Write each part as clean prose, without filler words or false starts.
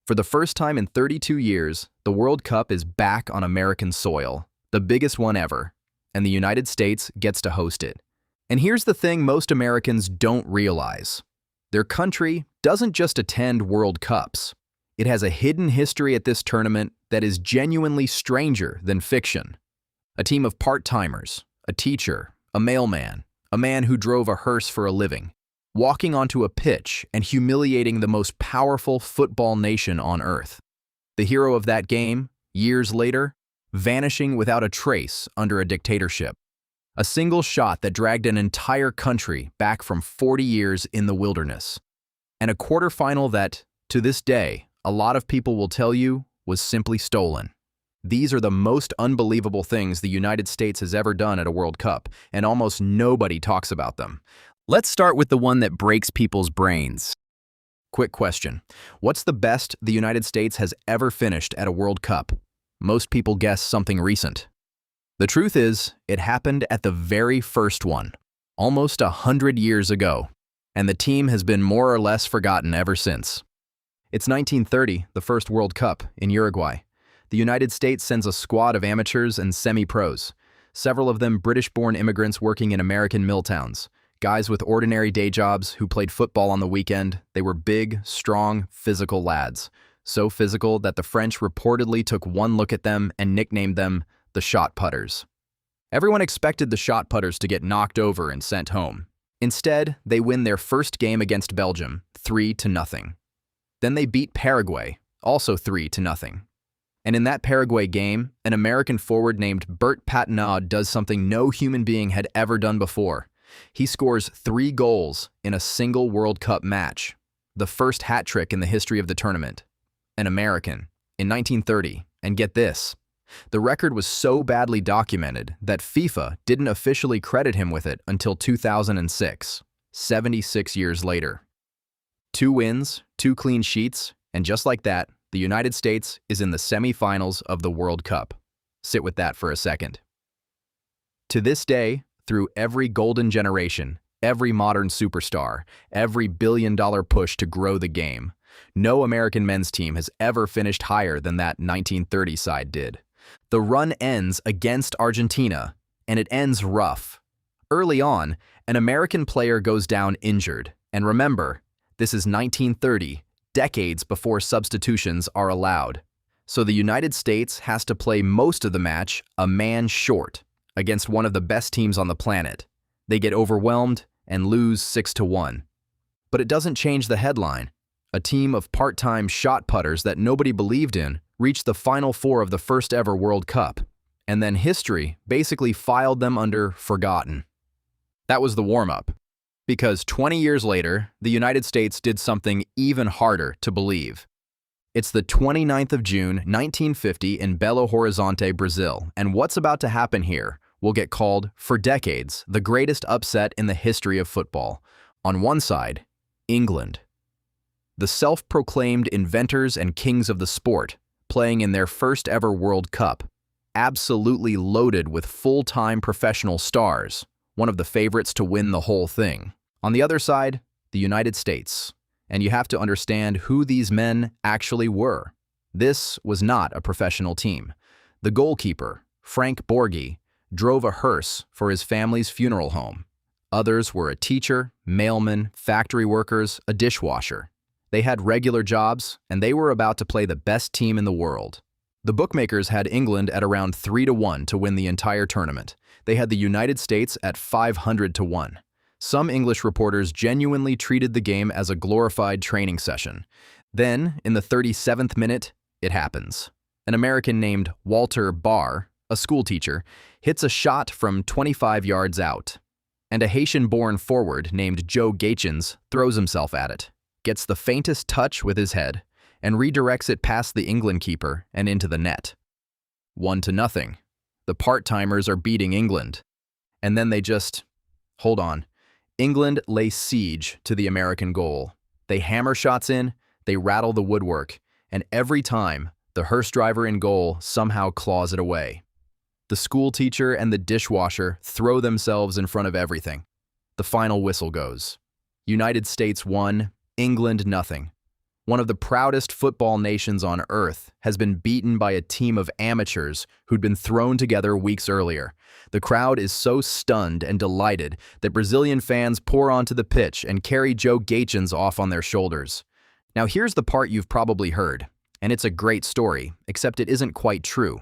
For the first time in 32 years, the World Cup is back on American soil, the biggest one ever, and the United States gets to host it. And here's the thing most Americans don't realize. Their country doesn't just attend World Cups. It has a hidden history at this tournament that is genuinely stranger than fiction. A team of part-timers, a teacher, a mailman, a man who drove a hearse for a living, walking onto a pitch and humiliating the most powerful football nation on earth. The hero of that game, years later, vanishing without a trace under a dictatorship. A single shot that dragged an entire country back from 40 years in the wilderness. And a quarterfinal that, to this day, a lot of people will tell you was simply stolen. These are the most unbelievable things the United States has ever done at a World Cup, and almost nobody talks about them. Let's start with the one that breaks people's brains. Quick question. What's the best the United States has ever finished at a World Cup? Most people guess something recent. The truth is, it happened at the very first one, almost 100 years ago, and the team has been more or less forgotten ever since. It's 1930, the first World Cup, in Uruguay. The United States sends a squad of amateurs and semi-pros, several of them British-born immigrants working in American mill towns. Guys with ordinary day jobs who played football on the weekend. They were big, strong, physical lads. So physical that the French reportedly took one look at them and nicknamed them the shot putters. Everyone expected the shot putters to get knocked over and sent home. Instead, they win their first game against Belgium, 3-0. Then they beat Paraguay, also 3-0. And in that Paraguay game, an American forward named Bert Patenaude does something no human being had ever done before. He scores 3 goals in a single World Cup match, the first hat trick in the history of the tournament. An American, in 1930, and get this, the record was so badly documented that FIFA didn't officially credit him with it until 2006, 76 years later. 2 wins, 2 clean sheets, and just like that, the United States is in the semi-finals of the World Cup. Sit with that for a second. To this day, through every golden generation, every modern superstar, every billion-dollar push to grow the game, no American men's team has ever finished higher than that 1930 side did. The run ends against Argentina, and it ends rough. Early on, an American player goes down injured, and remember, this is 1930, decades before substitutions are allowed. So the United States has to play most of the match a man short, against one of the best teams on the planet. They get overwhelmed and lose 6-1. But it doesn't change the headline. A team of part-time shot putters that nobody believed in reached the Final Four of the first ever World Cup, and then history basically filed them under forgotten. That was the warm-up, because 20 years later, the United States did something even harder to believe. It's the 29th of June, 1950 in Belo Horizonte, Brazil, and what's about to happen here will get called, for decades, the greatest upset in the history of football. On one side, England. The self-proclaimed inventors and kings of the sport, playing in their first ever World Cup, absolutely loaded with full-time professional stars, one of the favorites to win the whole thing. On the other side, the United States. And you have to understand who these men actually were. This was not a professional team. The goalkeeper, Frank Borghi, drove a hearse for his family's funeral home. Others were a teacher, mailman, factory workers, a dishwasher. They had regular jobs, and they were about to play the best team in the world. The bookmakers had England at around 3-1 to win the entire tournament. They had the United States at 500-1. Some English reporters genuinely treated the game as a glorified training session. Then, in the 37th minute, it happens. An American named Walter Barr, a schoolteacher, hits a shot from 25 yards out. And a Haitian-born forward named Joe Gaetjens throws himself at it, gets the faintest touch with his head, and redirects it past the England keeper and into the net. 1-0. The part-timers are beating England. And then they just... hold on. England lay siege to the American goal. They hammer shots in, they rattle the woodwork, and every time, the hearse driver in goal somehow claws it away. The school teacher and the dishwasher throw themselves in front of everything. The final whistle goes. United States 1, England 0. one of the proudest football nations on earth, has been beaten by a team of amateurs who'd been thrown together weeks earlier. The crowd is so stunned and delighted that Brazilian fans pour onto the pitch and carry Joe Gaetjens off on their shoulders. Now here's the part you've probably heard, and it's a great story, except it isn't quite true.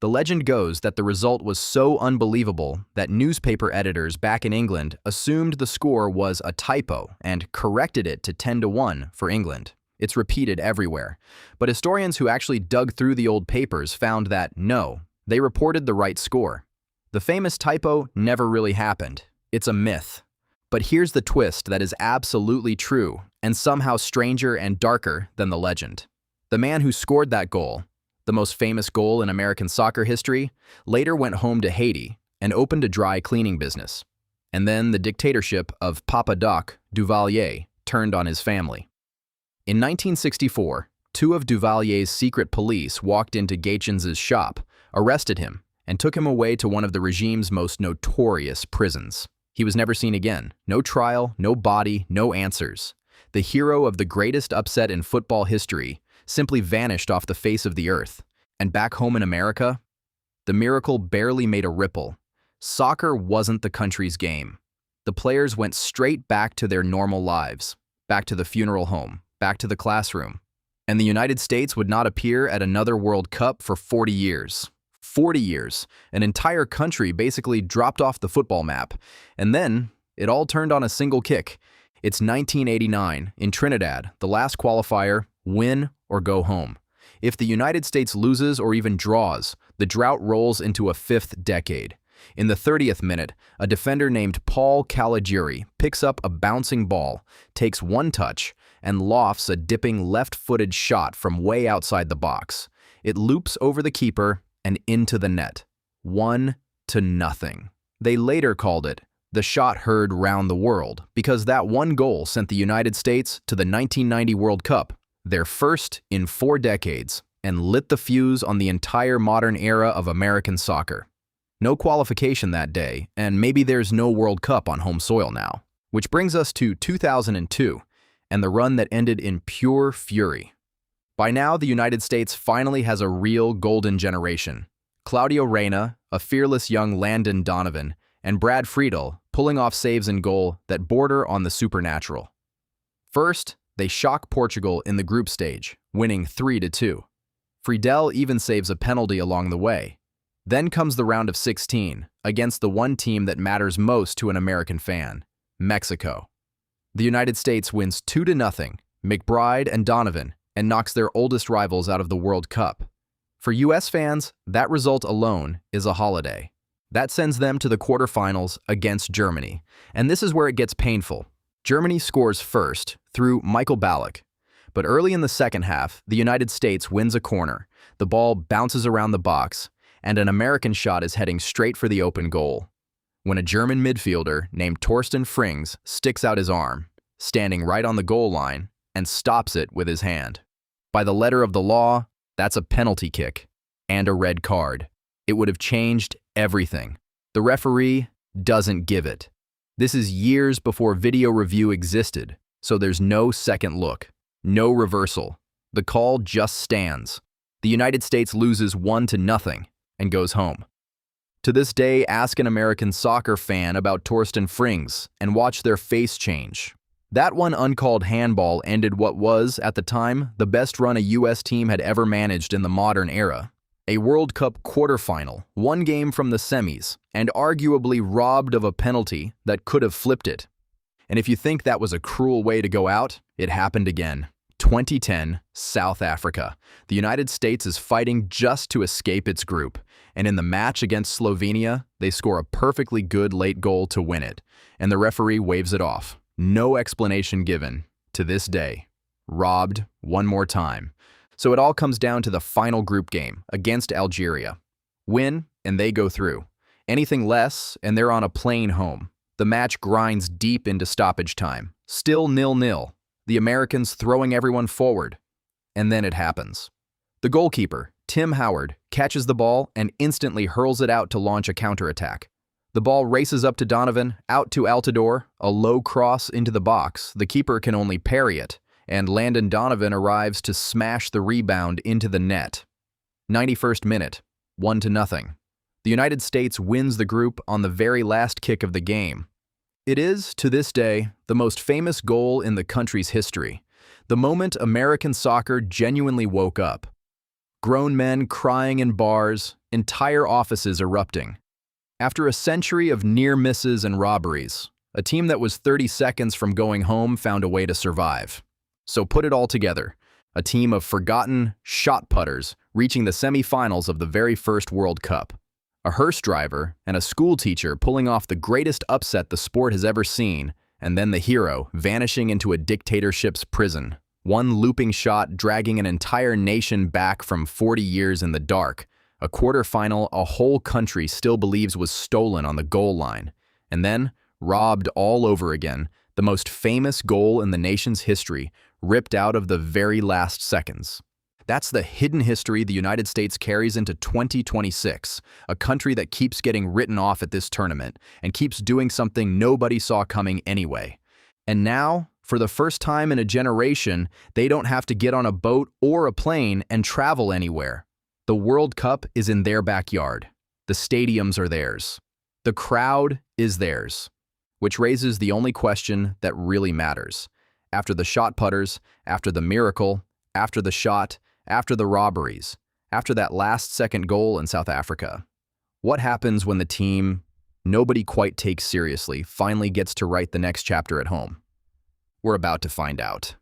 The legend goes that the result was so unbelievable that newspaper editors back in England assumed the score was a typo and corrected it to 10-1 for England. It's repeated everywhere. But historians who actually dug through the old papers found that, no, they reported the right score. The famous typo never really happened. It's a myth. But here's the twist that is absolutely true and somehow stranger and darker than the legend. The man who scored that goal, the most famous goal in American soccer history, later went home to Haiti and opened a dry cleaning business. And then the dictatorship of Papa Doc Duvalier turned on his family. In 1964, two of Duvalier's secret police walked into Gaetjens' shop, arrested him, and took him away to one of the regime's most notorious prisons. He was never seen again. No trial, no body, no answers. The hero of the greatest upset in football history simply vanished off the face of the earth. And back home in America, the miracle barely made a ripple. Soccer wasn't the country's game. The players went straight back to their normal lives, back to the funeral home, back to the classroom. And the United States would not appear at another World Cup for 40 years. 40 years. An entire country basically dropped off the football map. And then it all turned on a single kick. It's 1989 in Trinidad, the last qualifier, win or go home. If the United States loses or even draws, the drought rolls into a fifth decade. In the 30th minute, a defender named Paul Caligiuri picks up a bouncing ball, takes one touch, and lofts a dipping left-footed shot from way outside the box. It loops over the keeper and into the net. 1-0. They later called it the shot heard round the world because that one goal sent the United States to the 1990 World Cup, their first in 4 decades, and lit the fuse on the entire modern era of American soccer. No qualification that day, and maybe there's no World Cup on home soil now. Which brings us to 2002, and the run that ended in pure fury. By now, the United States finally has a real golden generation. Claudio Reyna, a fearless young Landon Donovan, and Brad Friedel pulling off saves in goal that border on the supernatural. First, they shock Portugal in the group stage, winning 3-2. Friedel even saves a penalty along the way. Then comes the round of 16, against the one team that matters most to an American fan, Mexico. The United States wins 2-0, McBride and Donovan, and knocks their oldest rivals out of the World Cup. For US fans, that result alone is a holiday. That sends them to the quarterfinals against Germany. And this is where it gets painful. Germany scores first through Michael Ballack. But early in the second half, the United States wins a corner. The ball bounces around the box, and an American shot is heading straight for the open goal, when a German midfielder named Torsten Frings sticks out his arm, standing right on the goal line, and stops it with his hand. By the letter of the law, that's a penalty kick and a red card. It would have changed everything. The referee doesn't give it. This is years before video review existed, so there's no second look, no reversal. The call just stands. The United States loses 1-0 and goes home. To this day, ask an American soccer fan about Torsten Frings and watch their face change. That one uncalled handball ended what was, at the time, the best run a U.S. team had ever managed in the modern era. A World Cup quarterfinal, one game from the semis, and arguably robbed of a penalty that could have flipped it. And if you think that was a cruel way to go out, it happened again. 2010, South Africa. The United States is fighting just to escape its group, and in the match against Slovenia, they score a perfectly good late goal to win it, and the referee waves it off. No explanation given. To this day. Robbed one more time. So it all comes down to the final group game against Algeria. Win, and they go through. Anything less, and they're on a plane home. The match grinds deep into stoppage time. Still 0-0. The Americans throwing everyone forward. And then it happens. The goalkeeper, Tim Howard, catches the ball and instantly hurls it out to launch a counterattack. The ball races up to Donovan, out to Altidore, a low cross into the box. The keeper can only parry it, and Landon Donovan arrives to smash the rebound into the net. 91st minute, 1-0. The United States wins the group on the very last kick of the game. It is, to this day, the most famous goal in the country's history, the moment American soccer genuinely woke up. Grown men crying in bars, entire offices erupting. After a century of near misses and robberies, a team that was 30 seconds from going home found a way to survive. So put it all together, a team of forgotten shot putters reaching the semi-finals of the very first World Cup. A hearse driver and a schoolteacher pulling off the greatest upset the sport has ever seen, and then the hero vanishing into a dictatorship's prison. One looping shot dragging an entire nation back from 40 years in the dark. A quarterfinal a whole country still believes was stolen on the goal line. And then, robbed all over again, the most famous goal in the nation's history, ripped out of the very last seconds. That's the hidden history the United States carries into 2026, a country that keeps getting written off at this tournament and keeps doing something nobody saw coming anyway. And now, for the first time in a generation, they don't have to get on a boat or a plane and travel anywhere. The World Cup is in their backyard. The stadiums are theirs. The crowd is theirs. Which raises the only question that really matters. After the shot putters, after the miracle, after the shot, after the robberies, after that last-second goal in South Africa, what happens when the team nobody quite takes seriously finally gets to write the next chapter at home? We're about to find out.